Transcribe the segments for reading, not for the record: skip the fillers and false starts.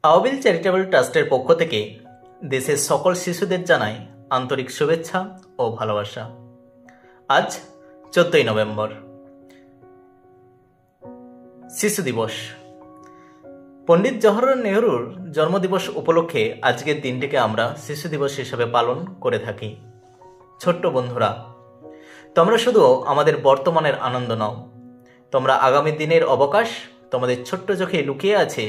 আওয়াবিল charitable ট্রাস্টের পক্ষ থেকে দেশের সকল শিশুদের জানাই আন্তরিক শুভেচ্ছা ও ভালোবাসা। আজ 14ই নভেম্বর, শিশু দিবস। পণ্ডিত জওহরলাল নেহরুর জন্মদিবস উপলক্ষে আজকের দিনটিকে আমরা শিশু দিবস হিসেবে পালন করে থাকি। ছোট্ট বন্ধুরা, তোমরা শুধু আমাদের বর্তমানের আনন্দ নাও, তোমরা আগামী দিনের অবকাশ, তোমাদের ছোট্ট চোখে লুকিয়ে আছে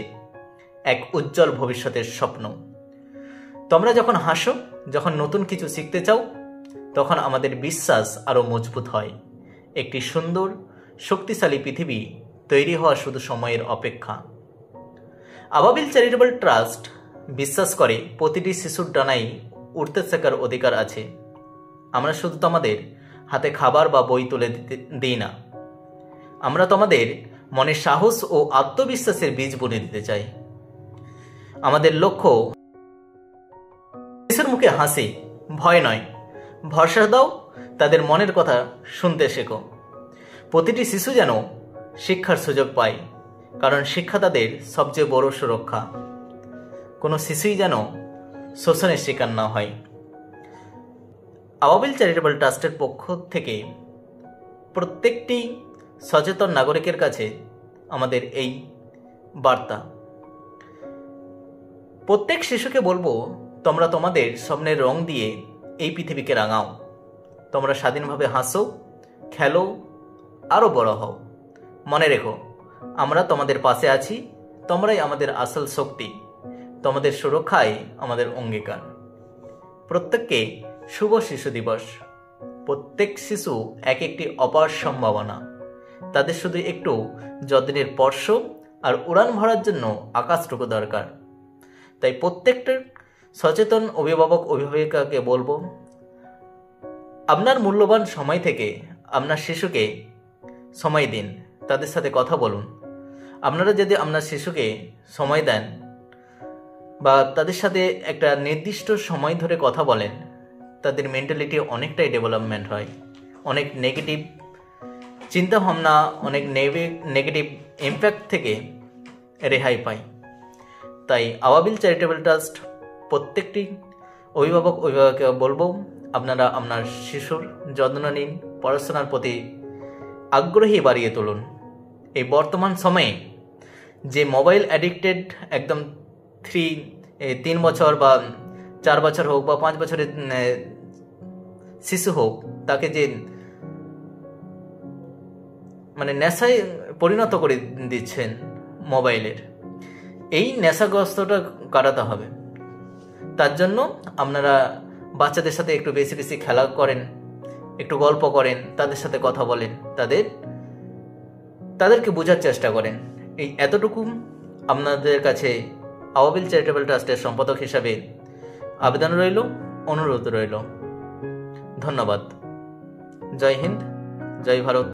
এক উজ্জ্বল ভবিষ্যতের স্বপ্ন। তোমরা যখন হাসো, যখন নতুন কিছু শিখতে চাও, তখন আমাদের বিশ্বাস আরও মজবুত হয়। একটি সুন্দর শক্তিশালী পৃথিবী তৈরি হওয়া শুধু সময়ের অপেক্ষা। আওয়াবিল চ্যারিটেবল ট্রাস্ট বিশ্বাস করে প্রতিটি শিশুর ডানায় উড়তে শেখার অধিকার আছে। আমরা শুধু তোমাদের হাতে খাবার বা বই তুলে দিই না, আমরা তোমাদের মনে সাহস ও আত্মবিশ্বাসের বীজ বুনে দিতে চাই। আমাদের লক্ষ্য শিশুর মুখে হাসি, ভয় নয়, ভরসা দাও, তাদের মনের কথা শুনতে শেখো। প্রতিটি শিশু যেন শিক্ষার সুযোগ পায়, কারণ শিক্ষা তাদের সবচেয়ে বড় সুরক্ষা। কোনো শিশুই যেন শোষণের শিকার না হয়। আওয়াবিল চ্যারিটেবল ট্রাস্টের পক্ষ থেকে প্রত্যেকটি সচেতন নাগরিকের কাছে আমাদের এই বার্তা। প্রত্যেক শিশুকে বলবো, তোমরা তোমাদের স্বপ্নের রং দিয়ে এই পৃথিবীকে রাঙাও। তোমরা স্বাধীনভাবে হাসো, খেলো, আরও বড় হও। মনে রেখো, আমরা তোমাদের পাশে আছি, তোমরাই আমাদের আসল শক্তি, তোমাদের সুরক্ষায় আমাদের অঙ্গীকার। প্রত্যেককে শুভ শিশু দিবস। প্রত্যেক শিশু এক একটি অপার সম্ভাবনা, তাদের শুধু একটু যত্নের স্পর্শ আর উড়ান ভরার জন্য আকাশটুকু দরকার। তাই প্রত্যেকটা সচেতন অভিভাবক অভিভাবিকাকে বলবো, আপনার মূল্যবান সময় থেকে আপনার শিশুকে সময় দিন, তাদের সাথে কথা বলুন। আপনারা যদি আপনার শিশুকে সময় দেন বা তাদের সাথে একটা নির্দিষ্ট সময় ধরে কথা বলেন, তাদের মেন্টালিটি অনেকটাই ডেভেলপমেন্ট হয়। অনেক নেগেটিভ চিন্তাভাবনা, অনেক নেগেটিভ ইম্প্যাক্ট থেকে রেহাই পায়। তাই আওয়াবিল চ্যারিটেবল ট্রাস্ট প্রত্যেকটি অভিভাবক অভিভাবককে বলবো, আপনারা আপনার শিশুর যত্ন নিন, পড়াশোনার প্রতি আগ্রহী বাড়িয়ে তুলুন। এই বর্তমান সময়ে যে মোবাইল অ্যাডিক্টেড একদম 3 বছর বা 4 বছর হোক বা 5 বছরের শিশু হোক, তাকে যে নেশায় পরিণত করে দিচ্ছেন মোবাইলের, এই নেশাগ্রস্তটা কাটাতে হবে। তার জন্য আপনারা বাচ্চাদের সাথে একটু বেশি বেশি খেলা করেন, একটু গল্প করেন, তাদের সাথে কথা বলেন, তাদেরকে বোঝার চেষ্টা করেন। এই এতটুকু আপনাদের কাছে আওয়াবিল চ্যারিটেবল ট্রাস্টের সম্পাদক হিসাবে আবেদন রইল, অনুরোধ রইল। ধন্যবাদ। জয় হিন্দ, জয় ভারত।